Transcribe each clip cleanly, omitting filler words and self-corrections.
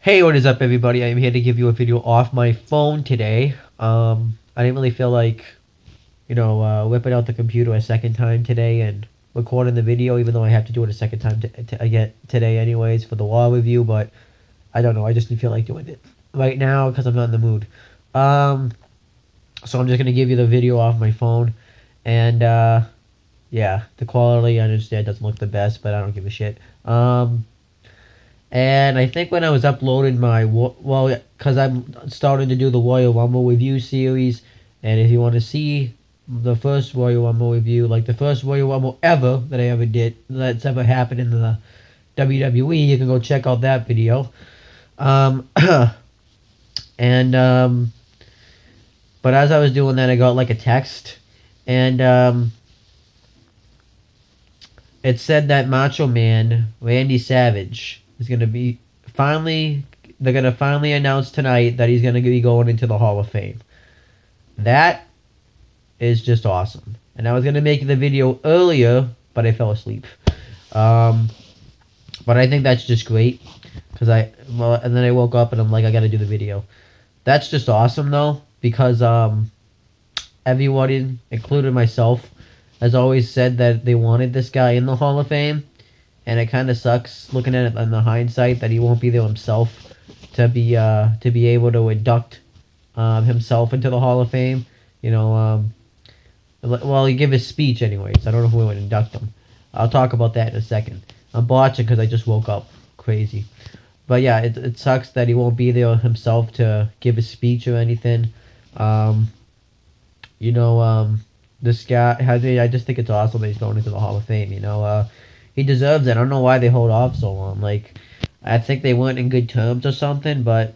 Hey, what is up, everybody? I'm here to give you a video off my phone today. I didn't really feel like, whipping out the computer a second time today and recording the video, even though I have to do it a second time again today anyways for the law review, but I don't know, I just didn't feel like doing it right now because I'm not in the mood. So I'm just going to give you the video off my phone, and, yeah, the quality, I understand, doesn't look the best, but I don't give a shit. And I think when I was uploading my, well, because I'm starting to do the Royal Rumble review series, and if you want to see the first Royal Rumble review, like the first Royal Rumble ever that I ever did, that's ever happened in the WWE, you can go check out that video. Um, and, but as I was doing that, I got like a text, and, it said that Macho Man, Randy Savage, is going to be they're going to finally announce tonight that he's going to be going into the Hall of Fame. That is just awesome. And I was going to make the video earlier, but I fell asleep. But I think that's just great. And then I woke up and I'm like, I got to do the video. That's just awesome, though, because everybody, including myself, has always said that they wanted this guy in the Hall of Fame, and it kind of sucks looking at it in the hindsight that he won't be there himself to be able to induct himself into the Hall of Fame. Well, he give his speech anyways. I don't know who would induct him. I'll talk about that in a second. I'm botching because I just woke up crazy. But yeah, it sucks that he won't be there himself to give his speech or anything. This guy, I just think it's awesome that he's going into the Hall of Fame. He deserves it. I don't know why they hold off so long. Like, I think they weren't in good terms or something, but,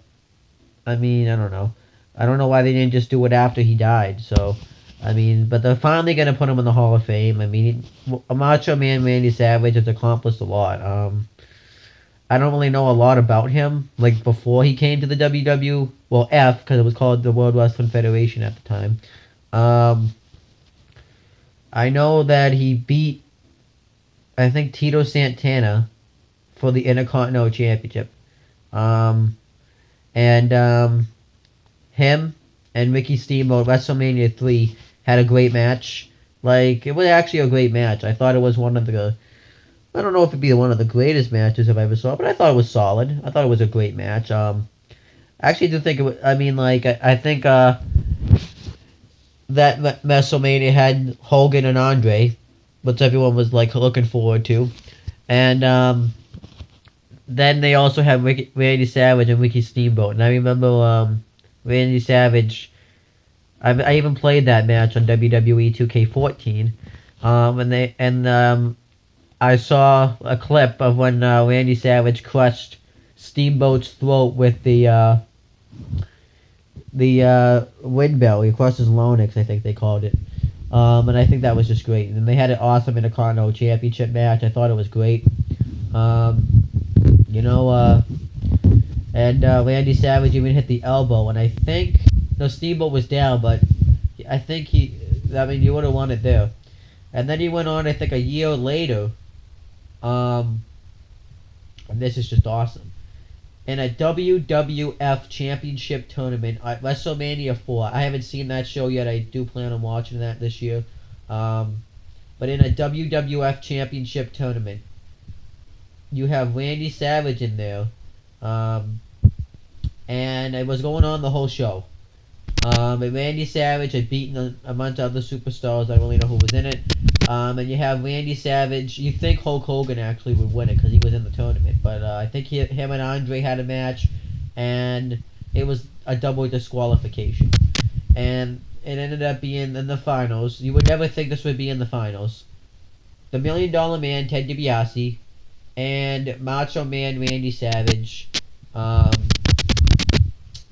I mean, I don't know. I don't know why they didn't just do it after he died, so, I mean, but they're finally going to put him in the Hall of Fame. I mean, Macho Man Randy Savage has accomplished a lot. I don't really know a lot about him, like, before he came to the WWF, because it was called the World Wrestling Federation at the time. I know that he beat, I think, Tito Santana for the Intercontinental Championship. And him and Ricky Steamboat, WrestleMania 3, had a great match. Like, it was actually a great match. I thought it was one of the, I don't know if it'd be one of the greatest matches I've ever saw, but I thought it was solid. I thought it was a great match. I actually do think it was, I mean, like, I think, that WrestleMania had Hogan and Andre, which everyone was like looking forward to, and then they also had Randy Savage and Ricky Steamboat, and I remember Randy Savage. I even played that match on WWE 2K14, and I saw a clip of when Randy Savage crushed Steamboat's throat with the windmill. He crossed his Lonix, I think they called it. And I think that was just great. And they had an awesome Intercontinental Championship match. I thought it was great. And Randy Savage even hit the elbow. And I think, no, Steamboat was down, but I think you would have won it there. And then he went on, I think, a year later. And this is just awesome. In a WWF Championship tournament at WrestleMania 4. I haven't seen that show yet. I do plan on watching that this year. But in a WWF Championship tournament, you have Randy Savage in there. And it was going on the whole show. And Randy Savage had beaten a bunch of other superstars. I don't really know who was in it. And you have Randy Savage. You think Hulk Hogan actually would win it because he was in the tournament. But I think him and Andre had a match. And it was a double disqualification. And it ended up being in the finals. You would never think this would be in the finals. The $1 Million Man, Ted DiBiase, and Macho Man Randy Savage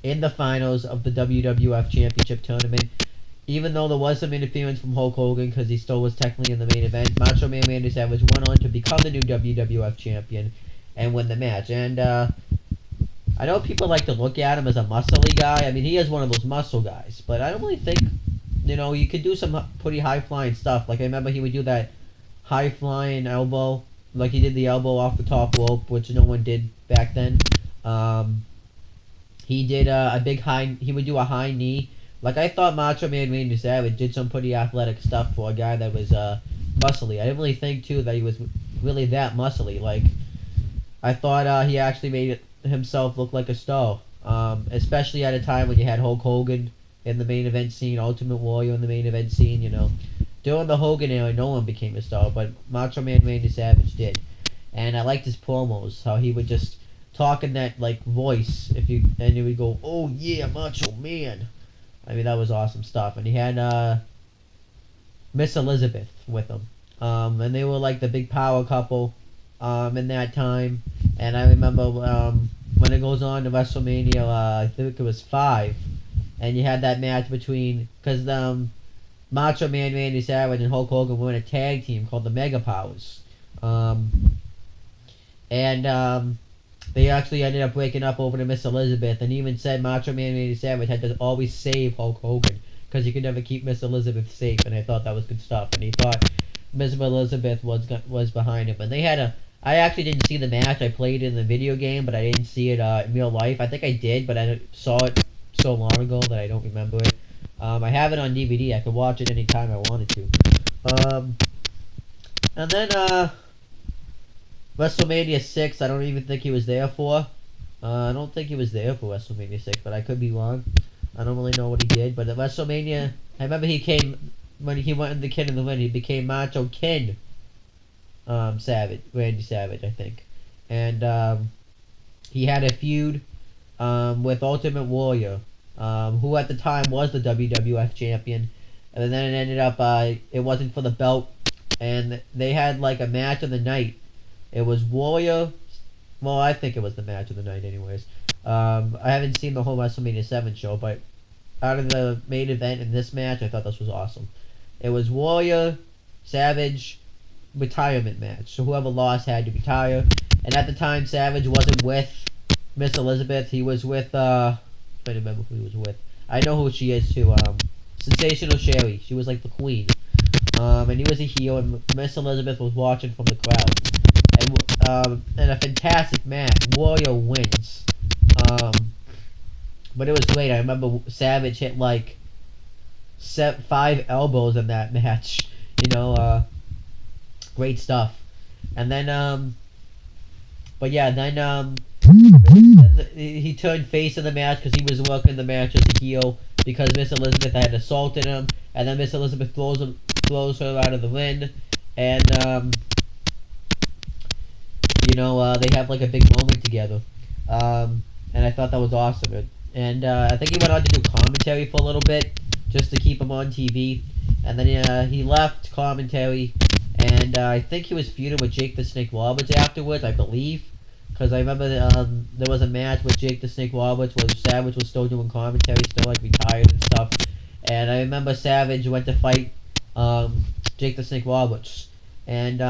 in the finals of the WWF Championship Tournament. Even though there was some interference from Hulk Hogan because he still was technically in the main event, Macho Man Randy Savage went on to become the new WWF Champion and win the match. And I know people like to look at him as a muscly guy. I mean, he is one of those muscle guys. But I don't really think, you could do some pretty high-flying stuff. Like, I remember he would do that high-flying elbow. Like, he did the elbow off the top rope, which no one did back then. Um, he did a big high. He would do a high knee. Like I thought, Macho Man Randy Savage did some pretty athletic stuff for a guy that was muscly. I didn't really think too that he was really that muscly. Like I thought he actually made himself look like a star. Especially at a time when you had Hulk Hogan in the main event scene, Ultimate Warrior in the main event scene. You know, during the Hogan era, no one became a star, but Macho Man Randy Savage did. And I liked his promos, how he would just talk in that like voice, and he would go, "Oh yeah, Macho Man." I mean, that was awesome stuff. And he had Miss Elizabeth with him, and they were like the big power couple in that time. And I remember when it goes on to WrestleMania, I think it was 5, and you had that match between because Macho Man Randy Savage and Hulk Hogan were in a tag team called the Mega Powers. Um, and they actually ended up breaking up over to Miss Elizabeth, and even said Macho Man Randy Savage had to always save Hulk Hogan because he could never keep Miss Elizabeth safe, and I thought that was good stuff. And he thought Miss Elizabeth was behind him, and they had a. I actually didn't see the match. I played it in the video game, but I didn't see it in real life. I think I did, but I saw it so long ago that I don't remember it. I have it on DVD. I could watch it anytime I wanted to. And then WrestleMania 6, I don't even think he was there for. I don't think he was there for WrestleMania 6, but I could be wrong. I don't really know what he did. But at WrestleMania, I remember he came, when he went in the King of the Ring, he became Macho King Savage, Randy Savage, I think. And he had a feud with Ultimate Warrior, who at the time was the WWF champion. And then it ended up, it wasn't for the belt. And they had like a match of the night. It was Warrior. Well, I think it was the match of the night, anyways. I haven't seen the whole WrestleMania 7 show, but out of the main event in this match, I thought this was awesome. It was Warrior, Savage, retirement match. So whoever lost had to retire. And at the time, Savage wasn't with Miss Elizabeth. He was with, trying to remember who he was with. I know who she is, too. Sensational Sherry. She was like the queen. And he was a heel, and Miss Elizabeth was watching from the crowd. And a fantastic match. Warrior wins. But it was great. I remember Savage hit like 5 elbows in that match. You know, great stuff. And then, but yeah, then he turned face in the match because he was working the match as a heel because Miss Elizabeth had assaulted him, and then Miss Elizabeth throws her out of the ring, and they have like a big moment together, and I thought that was awesome. And I think he went on to do commentary for a little bit just to keep him on TV, and then he left commentary, and I think he was feuding with Jake the Snake Roberts afterwards, I believe, because I remember there was a match with Jake the Snake Roberts where Savage was still doing commentary, still like retired and stuff, and I remember Savage went to fight Jake the Snake Roberts, and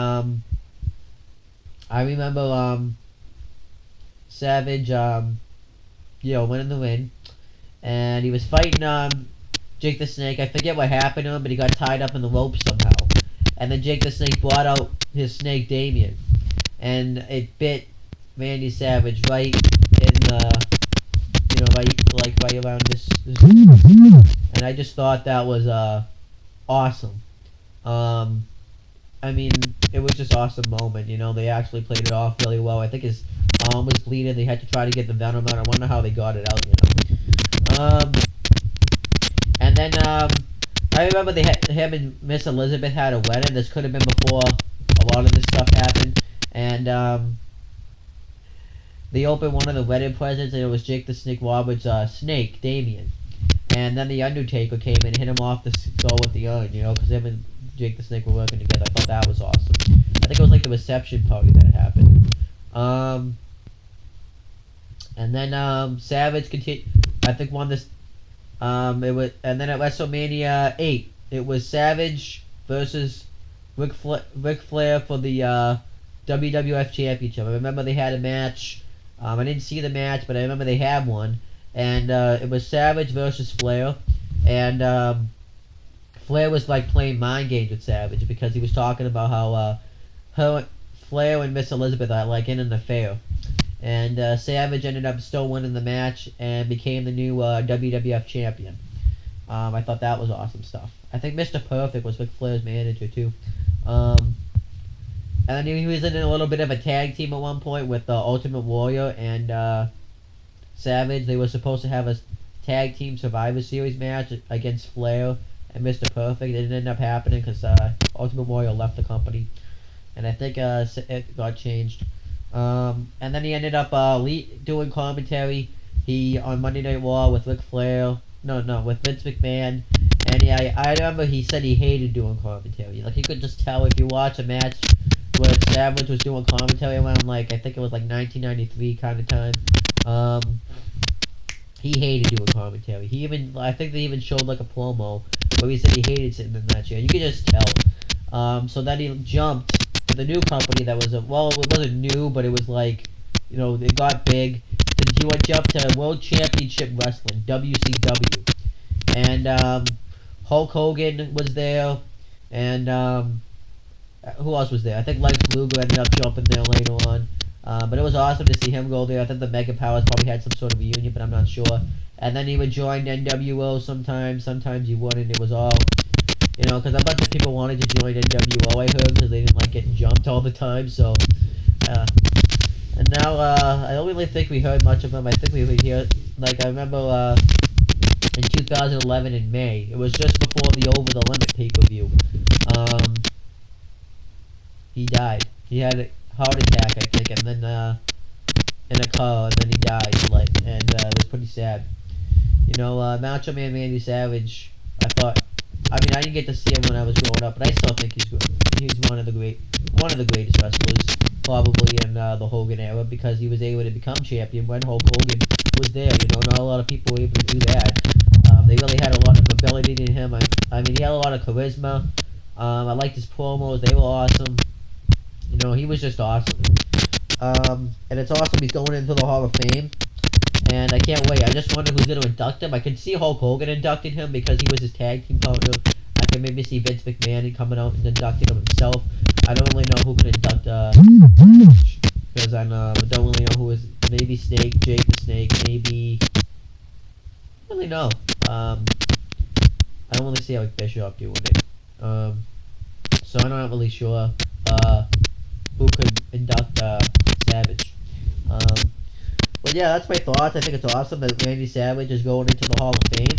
I remember Savage, went in the ring, and he was fighting Jake the Snake. I forget what happened to him, but he got tied up in the rope somehow. And then Jake the Snake brought out his snake, Damien, and it bit Randy Savage right in the, right around this. And I just thought that was awesome. I mean, it was just awesome moment. They actually played it off really well. I think his arm was bleeding. They had to try to get the venom out. I wonder how they got it out. And then I remember him and Miss Elizabeth had a wedding. This could have been before a lot of this stuff happened. And they opened one of the wedding presents, and it was Jake the Snake Roberts' snake, Damien. And then the Undertaker came and hit him off the skull with the urn, because him and Jake the Snake were working together. I thought that was awesome. I think it was like the reception party that happened. And then Savage continued. I think won this. It was, and then at WrestleMania 8, it was Savage versus Ric Flair for the WWF Championship. I remember they had a match. I didn't see the match, but I remember they had one, and it was Savage versus Flair, and Flair was like playing mind games with Savage because he was talking about how Flair and Miss Elizabeth are like in an affair, And Savage ended up still winning the match and became the new WWF champion. I thought that was awesome stuff. I think Mr. Perfect was Ric Flair's manager too. Um, and then he was in a little bit of a tag team at one point with Ultimate Warrior and Savage. They were supposed to have a tag team Survivor Series match against Flair and Mr. Perfect. It didn't end up happening because Ultimate Warrior left the company, and I think it got changed. And then he ended up doing commentary. He on Monday Night Raw with Ric Flair. No, with Vince McMahon. And yeah, I remember he said he hated doing commentary. Like you could just tell if you watch a match where Savage was doing commentary around like I think it was like 1993 kind of time. Um, he hated doing commentary. I think they even showed like a promo where he said he hated sitting in that chair. You could just tell. So then he jumped to the new company that was it wasn't new, but it was like, it got big. He went jump to World Championship Wrestling, WCW, and Hulk Hogan was there, and who else was there? I think Lex Luger ended up jumping there later on. But it was awesome to see him go there. I think the Mega Powers probably had some sort of reunion, but I'm not sure. And then he would join NWO sometimes. Sometimes he wouldn't. It was all, because a bunch of people wanted to join NWO, I heard, because they didn't like getting jumped all the time. So, and now I don't really think we heard much of him. I think we would hear, like, I remember in 2011 in May, it was just before the Over the Limit pay-per-view. He died. He had a heart attack, I think, and then in a car, and then he died. And it was pretty sad. Macho Man Randy Savage. I didn't get to see him when I was growing up, but I still think he's one of the greatest wrestlers, probably in the Hogan era, because he was able to become champion when Hulk Hogan was there. Not a lot of people were able to do that. They really had a lot of ability in him. He had a lot of charisma. I liked his promos; they were awesome. He was just awesome. And it's awesome he's going into the Hall of Fame. And I can't wait. I just wonder who's going to induct him. I can see Hulk Hogan inducting him because he was his tag team partner. I can maybe see Vince McMahon coming out and inducting him himself. I don't really know who could induct because I don't really know who is. Maybe Snake, Jake the Snake, maybe. I don't really know. I don't really see Eric Bischoff doing it. So I'm not really sure who could induct Savage. But yeah, that's my thoughts. I think it's awesome that Randy Savage is going into the Hall of Fame.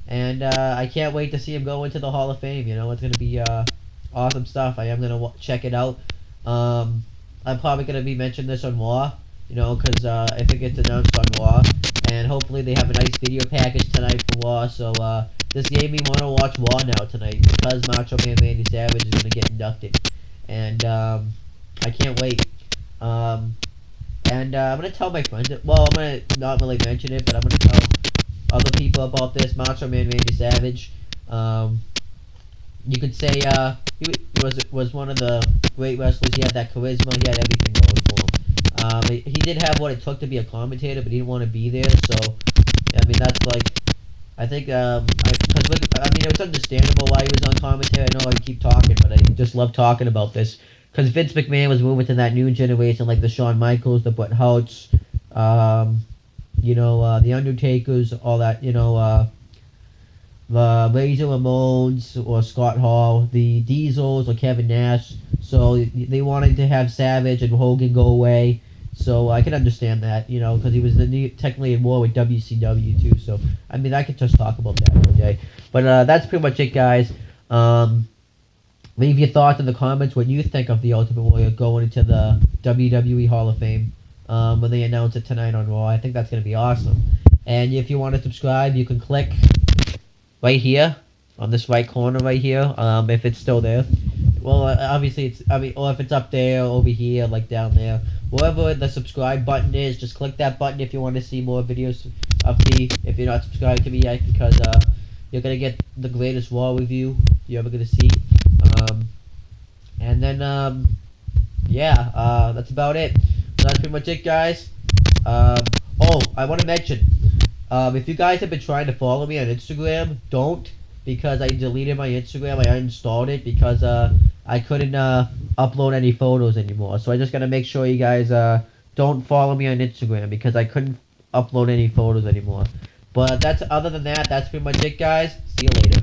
And I can't wait to see him go into the Hall of Fame. It's going to be awesome stuff. I am going to check it out. I'm probably going to be mentioning this on Raw, because I think it's announced on Raw. And hopefully they have a nice video package tonight for Raw. So this gave me want to watch Raw now tonight because Macho Man Randy Savage is going to get inducted. And I can't wait. And I'm going to tell my friends, well, I'm going to not really mention it, but I'm going to tell other people about this. Macho Man Randy Savage. You could say he was one of the great wrestlers. He had that charisma. He had everything going for him. He did have what it took to be a commentator, but he didn't want to be there. So, that's like, I think, it was understandable why he was on commentary. I know I keep talking, but I just love talking about this. Because Vince McMahon was moving to that new generation, like the Shawn Michaels, the Bret Harts, the Undertakers, all that, the Razor Ramones or Scott Hall, the Diesels or Kevin Nash. So they wanted to have Savage and Hogan go away. So I can understand that, because he was technically in war with WCW too. So, I could just talk about that all day. But that's pretty much it, guys. Leave your thoughts in the comments what you think of the Ultimate Warrior going into the WWE Hall of Fame when they announce it tonight on Raw. I think that's going to be awesome. And if you want to subscribe, you can click right here on this right corner right here if it's still there. Well, obviously or if it's up there, over here, like down there. Wherever the subscribe button is, just click that button if you want to see more videos of me. If you're not subscribed to me yet, because you're going to get the greatest Raw review you're ever going to see. And then, that's about it. So that's pretty much it, guys. I want to mention, if you guys have been trying to follow me on Instagram, don't, because I deleted my Instagram. I uninstalled it because I couldn't upload any photos anymore. So I just got to make sure you guys don't follow me on Instagram because I couldn't upload any photos anymore. But that's other than that, that's pretty much it, guys. See you later.